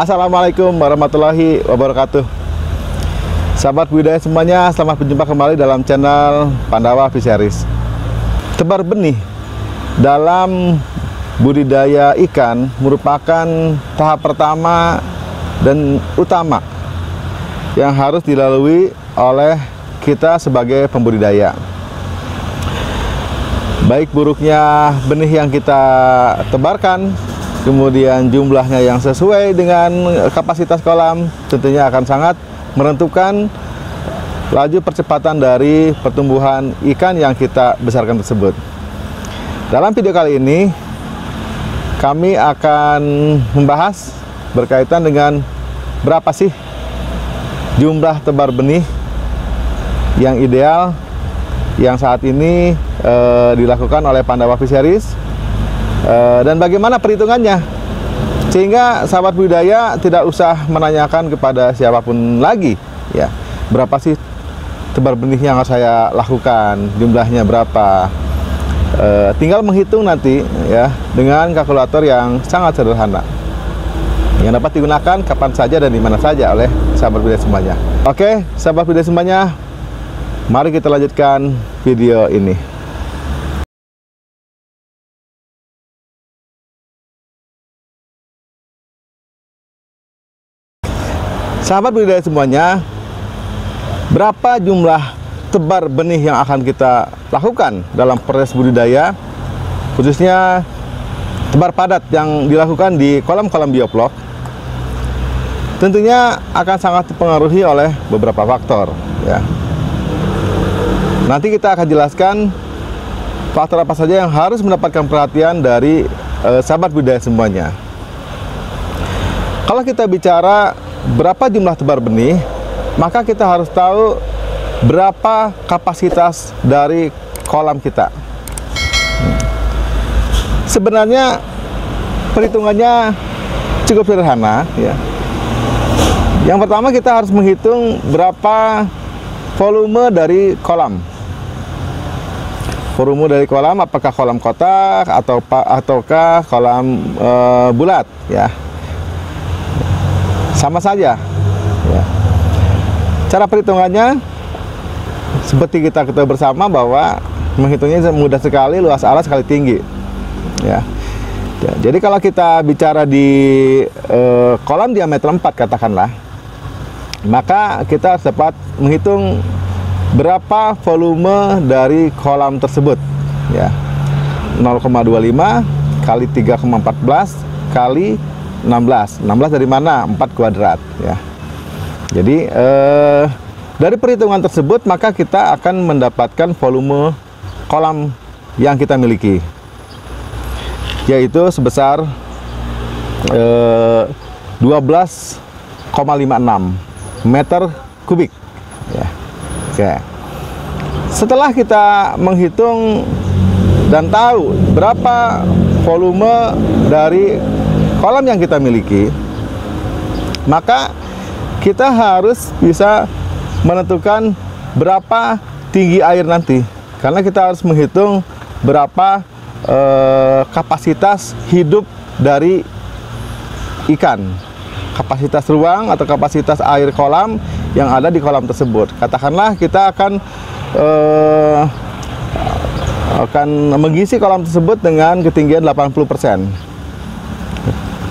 Assalamualaikum warahmatullahi wabarakatuh. Sahabat budidaya semuanya, selamat berjumpa kembali dalam channel Pandawa Fisheries. Tebar benih dalam budidaya ikan merupakan tahap pertama dan utama yang harus dilalui oleh kita sebagai pembudidaya. Baik buruknya benih yang kita tebarkan, kemudian jumlahnya yang sesuai dengan kapasitas kolam, tentunya akan sangat menentukan laju percepatan dari pertumbuhan ikan yang kita besarkan tersebut. Dalam video kali ini, kami akan membahas berkaitan dengan berapa sih jumlah tebar benih yang ideal yang saat ini dilakukan oleh Pandawa Fisheries, dan bagaimana perhitungannya, sehingga sahabat budidaya tidak usah menanyakan kepada siapapun lagi ya, berapa sih tebar benih yang harus saya lakukan, jumlahnya berapa. Tinggal menghitung nanti ya dengan kalkulator yang sangat sederhana yang dapat digunakan kapan saja dan di mana saja oleh sahabat budidaya semuanya. Oke, sahabat budidaya semuanya, mari kita lanjutkan video ini. Sahabat budidaya semuanya, berapa jumlah tebar benih yang akan kita lakukan dalam proses budidaya, khususnya tebar padat yang dilakukan di kolam-kolam bioflok, tentunya akan sangat dipengaruhi oleh beberapa faktor ya. Nanti kita akan jelaskan faktor apa saja yang harus mendapatkan perhatian dari sahabat budidaya semuanya. Kalau kita bicara berapa jumlah tebar benih, maka kita harus tahu berapa kapasitas dari kolam kita. Sebenarnya perhitungannya cukup sederhana ya. Yang pertama, kita harus menghitung berapa volume dari kolam. Volume dari kolam, apakah kolam kotak ataukah kolam bulat ya. Sama saja ya. Cara perhitungannya seperti kita ketahui bersama bahwa menghitungnya mudah sekali, luas alas sekali tinggi ya. Jadi kalau kita bicara di kolam diameter 4 katakanlah, maka kita harus dapat menghitung berapa volume dari kolam tersebut ya. 0,25 kali 3,14 kali 16 dari mana? 4 kuadrat ya. Jadi dari perhitungan tersebut maka kita akan mendapatkan volume kolam yang kita miliki, yaitu sebesar 12,56 meter kubik ya. Oke. Setelah kita menghitung dan tahu berapa volume dari kolam yang kita miliki, maka kita harus bisa menentukan berapa tinggi air nanti, karena kita harus menghitung berapa kapasitas hidup dari ikan, kapasitas ruang atau kapasitas air kolam yang ada di kolam tersebut. Katakanlah kita akan mengisi kolam tersebut dengan ketinggian 80%.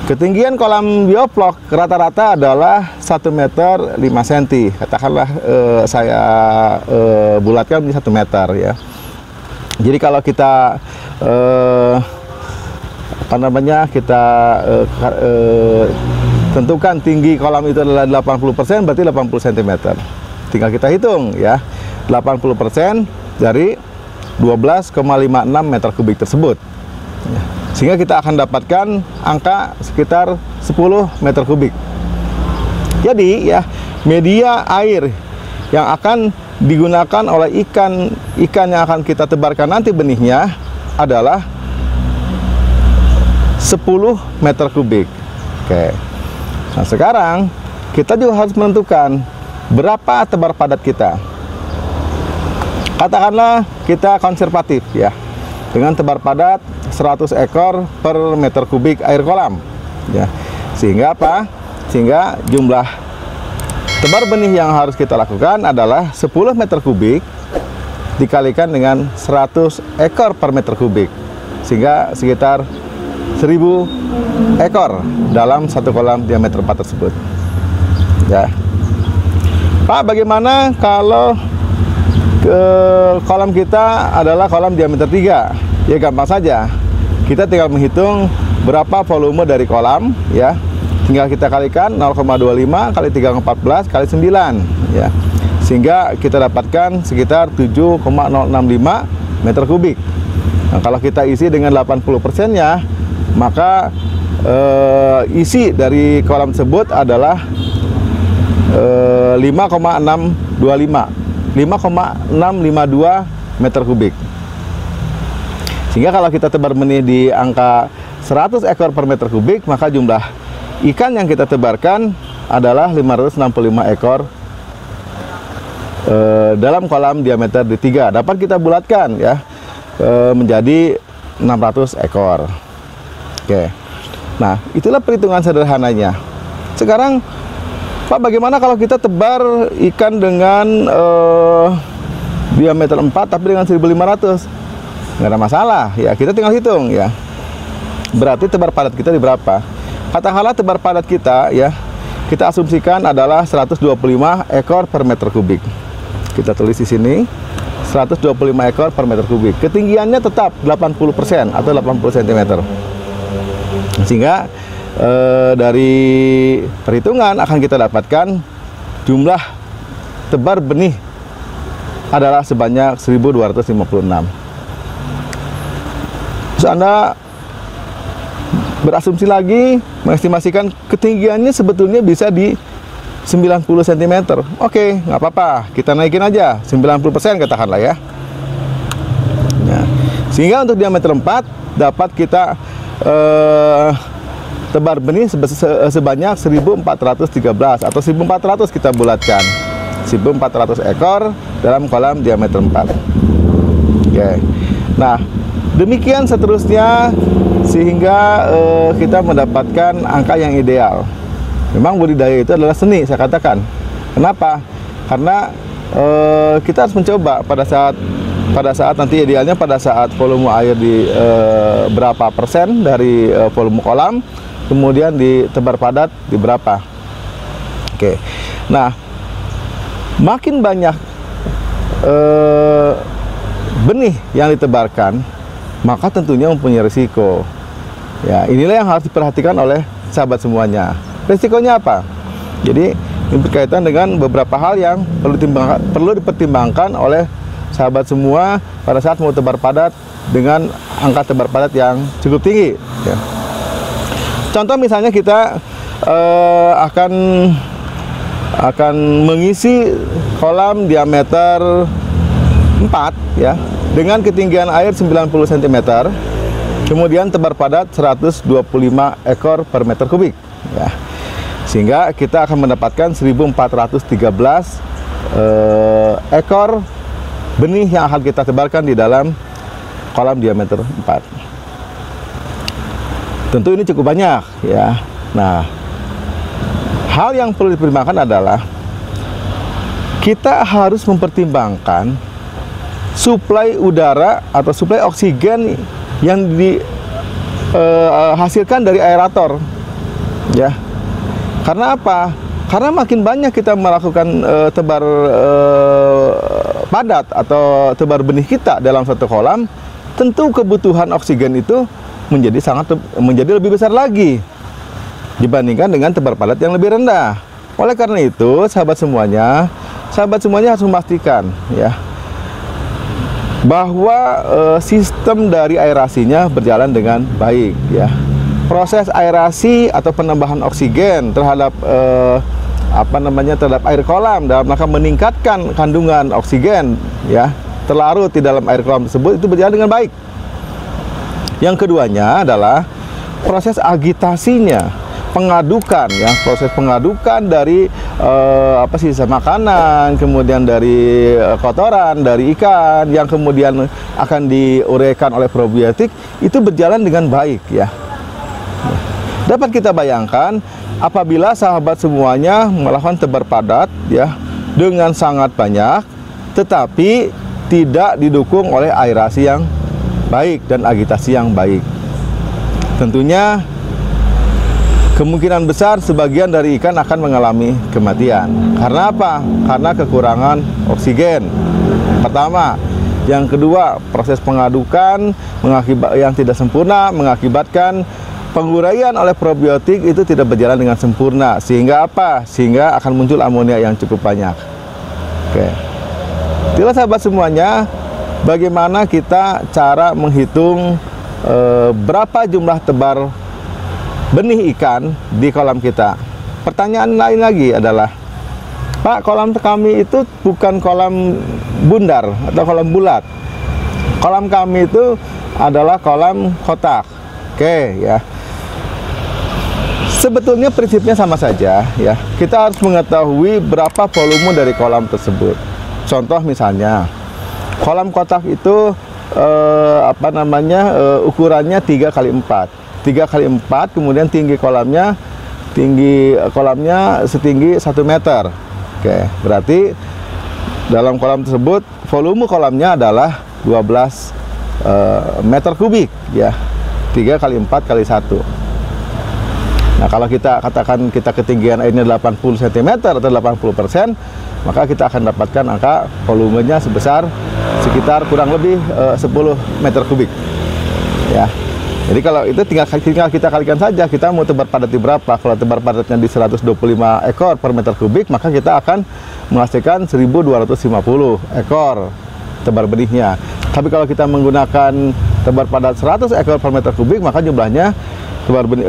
Ketinggian kolam bioflok rata-rata adalah 1 meter 5 cm. Katakanlah saya bulatkan menjadi 1 meter ya. Jadi kalau kita tentukan tinggi kolam itu adalah 80%, berarti 80 cm. Tinggal kita hitung ya, 80% dari 12,56 meter kubik tersebut ya. Sehingga kita akan dapatkan angka sekitar 10 meter kubik. Jadi ya, media air yang akan digunakan oleh ikan yang akan kita tebarkan nanti benihnya adalah 10 meter kubik. Oke. Nah sekarang kita juga harus menentukan berapa tebar padat kita. Katakanlah kita konservatif ya, dengan tebar padat 100 ekor per meter kubik air kolam ya. Sehingga apa? Sehingga jumlah tebar benih yang harus kita lakukan adalah 10 meter kubik dikalikan dengan 100 ekor per meter kubik, sehingga sekitar 1000 ekor dalam satu kolam diameter 4 tersebut. Ya. Pak, bagaimana kalau kolam kita adalah kolam diameter 3? Ya gampang saja. Kita tinggal menghitung berapa volume dari kolam, ya. Tinggal kita kalikan 0,25 kali 3,14 kali 9, ya. Sehingga kita dapatkan sekitar 7,065 meter kubik. Nah, kalau kita isi dengan 80%-nya, maka isi dari kolam tersebut adalah 5,652 meter kubik. Sehingga kalau kita tebar benih di angka 100 ekor per meter kubik, maka jumlah ikan yang kita tebarkan adalah 565 ekor dalam kolam diameter D3. Dapat kita bulatkan, ya, menjadi 600 ekor. Oke. Nah, itulah perhitungan sederhananya. Sekarang, Pak, bagaimana kalau kita tebar ikan dengan diameter 4 tapi dengan 1500? Nggak ada masalah, ya. Kita tinggal hitung, ya. Berarti tebar padat kita di berapa? Katakanlah tebar padat kita, ya, kita asumsikan adalah 125 ekor per meter kubik. Kita tulis di sini 125 ekor per meter kubik. Ketinggiannya tetap 80% atau 80 cm. Sehingga dari perhitungan akan kita dapatkan jumlah tebar benih adalah sebanyak 1256. Terus Anda berasumsi lagi, mengestimasikan ketinggiannya sebetulnya bisa di 90 cm. Oke, nggak apa-apa, kita naikin aja 90% katakanlah, ya. Nah, sehingga untuk diameter 4 dapat kita tebar benih sebanyak 1413 atau 1400 kita bulatkan. 1400 ekor dalam kolam diameter 4. Oke. Nah, demikian seterusnya sehingga kita mendapatkan angka yang ideal. Memang budidaya itu adalah seni, saya katakan. Kenapa? Karena kita harus mencoba pada saat nanti idealnya pada saat volume air di berapa persen dari volume kolam, kemudian ditebar padat di berapa. Oke. Nah, makin banyak benih yang ditebarkan, maka tentunya mempunyai risiko. Ya, inilah yang harus diperhatikan oleh sahabat semuanya. Risikonya apa? Jadi ini berkaitan dengan beberapa hal yang perlu dipertimbangkan oleh sahabat semua pada saat mau tebar padat dengan angka tebar padat yang cukup tinggi, ya. Contoh misalnya kita akan mengisi kolam diameter 4, ya, dengan ketinggian air 90 cm, kemudian tebar padat 125 ekor per meter kubik, ya. Sehingga kita akan mendapatkan 1413 ekor benih yang akan kita tebarkan di dalam kolam diameter 4. Tentu ini cukup banyak, ya. Nah, hal yang perlu dipertimbangkan adalah kita harus mempertimbangkan suplai udara atau suplai oksigen yang dihasilkan dari aerator, ya. Karena apa? Karena makin banyak kita melakukan tebar padat atau tebar benih kita dalam satu kolam, tentu kebutuhan oksigen itu menjadi lebih besar lagi dibandingkan dengan tebar padat yang lebih rendah. Oleh karena itu, sahabat semuanya harus memastikan, ya, bahwa sistem dari aerasinya berjalan dengan baik, ya. Proses aerasi atau penambahan oksigen terhadap terhadap air kolam dalam rangka meningkatkan kandungan oksigen, ya, terlarut di dalam air kolam tersebut itu berjalan dengan baik. Yang keduanya adalah proses agitasinya, pengadukan, ya, proses pengadukan dari sisa makanan, kemudian dari kotoran dari ikan yang kemudian akan diuraikan oleh probiotik, itu berjalan dengan baik, ya. Dapat kita bayangkan apabila sahabat semuanya melakukan tebar padat ya dengan sangat banyak, tetapi tidak didukung oleh aerasi yang baik dan agitasi yang baik. Tentunya kemungkinan besar sebagian dari ikan akan mengalami kematian. Karena apa? Karena kekurangan oksigen. Pertama. Yang kedua, proses pengadukan yang tidak sempurna mengakibatkan penguraian oleh probiotik itu tidak berjalan dengan sempurna. Sehingga apa? Sehingga akan muncul amonia yang cukup banyak. Oke. Itulah sahabat semuanya, bagaimana kita cara menghitung berapa jumlah tebar benih ikan di kolam kita. Pertanyaan lain lagi adalah, Pak, kolam kami itu bukan kolam bundar atau kolam bulat. Kolam kami itu adalah kolam kotak. Oke, ya. Sebetulnya prinsipnya sama saja, ya. Kita harus mengetahui berapa volume dari kolam tersebut. Contoh misalnya, kolam kotak itu ukurannya 3x4. 3x4, kemudian tinggi kolamnya setinggi 1 meter. Oke, berarti dalam kolam tersebut volume kolamnya adalah 12 meter kubik ya, 3x4x1. Nah, kalau kita katakan kita ketinggian airnya 80 cm atau 80%, maka kita akan dapatkan angka volumenya sebesar sekitar kurang lebih 10 meter kubik ya. Jadi kalau itu tinggal kita kalikan saja, kita mau tebar padat di berapa. Kalau tebar padatnya di 125 ekor per meter kubik, maka kita akan menghasilkan 1250 ekor tebar benihnya. Tapi kalau kita menggunakan tebar padat 100 ekor per meter kubik, maka jumlahnya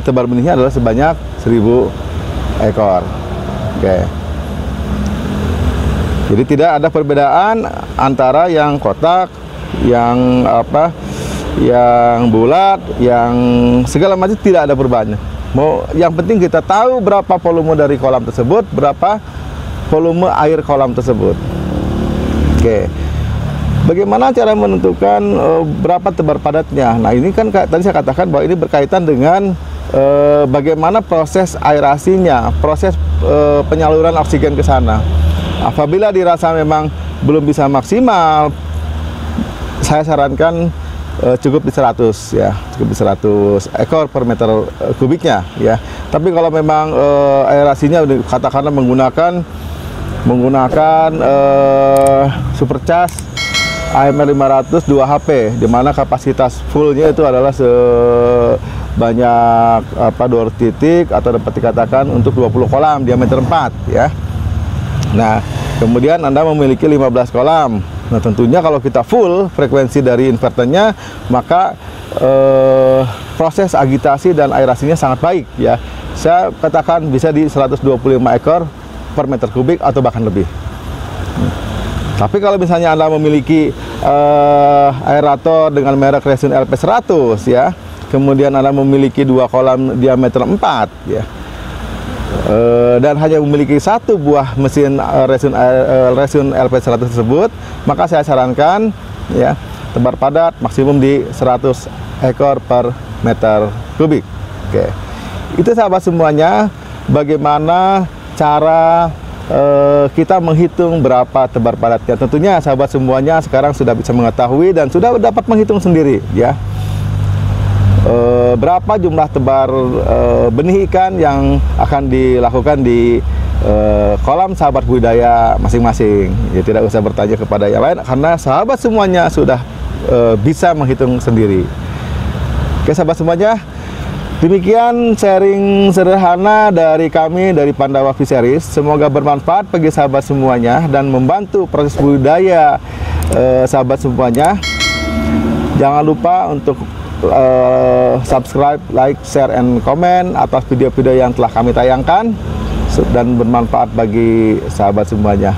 tebar benihnya adalah sebanyak 1000 ekor. Oke. Jadi tidak ada perbedaan antara yang kotak, yang yang bulat, yang segala macam, tidak ada perubahannya. Yang penting kita tahu berapa volume dari kolam tersebut, berapa volume air kolam tersebut. Oke. Bagaimana cara menentukan berapa tebar padatnya? Nah, ini kan tadi saya katakan bahwa ini berkaitan dengan bagaimana proses aerasinya, proses penyaluran oksigen ke sana. Apabila dirasa memang belum bisa maksimal, saya sarankan cukup di 100 ya, cukup di 100 ekor per meter kubiknya ya. Tapi kalau memang aerasinya katakanlah menggunakan supercharge AMR 500 2 HP, di mana kapasitas fullnya itu adalah sebanyak 200 titik atau dapat dikatakan untuk 20 kolam diameter 4 ya. Nah, kemudian Anda memiliki 15 kolam. Nah, tentunya kalau kita full frekuensi dari inverternya, maka proses agitasi dan aerasinya sangat baik ya. Saya katakan bisa di 125 ekor per meter kubik atau bahkan lebih. Tapi kalau misalnya Anda memiliki aerator dengan merek Resun LP100 ya, kemudian Anda memiliki 2 kolam diameter 4 ya, dan hanya memiliki 1 buah mesin Resun LP100 tersebut, maka saya sarankan ya, tebar padat maksimum di 100 ekor per meter kubik. Oke. Itu sahabat semuanya, bagaimana cara kita menghitung berapa tebar padatnya. Tentunya sahabat semuanya sekarang sudah bisa mengetahui dan sudah dapat menghitung sendiri ya, berapa jumlah tebar benih ikan yang akan dilakukan di kolam sahabat budidaya masing-masing. Ya, tidak usah bertanya kepada yang lain karena sahabat semuanya sudah bisa menghitung sendiri. Oke sahabat semuanya, demikian sharing sederhana dari kami dari Pandawa Fisheries. Semoga bermanfaat bagi sahabat semuanya dan membantu proses budidaya sahabat semuanya. Jangan lupa untuk subscribe, like, share, and comment atas video-video yang telah kami tayangkan dan bermanfaat bagi sahabat semuanya.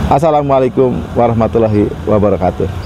Assalamualaikum warahmatullahi wabarakatuh.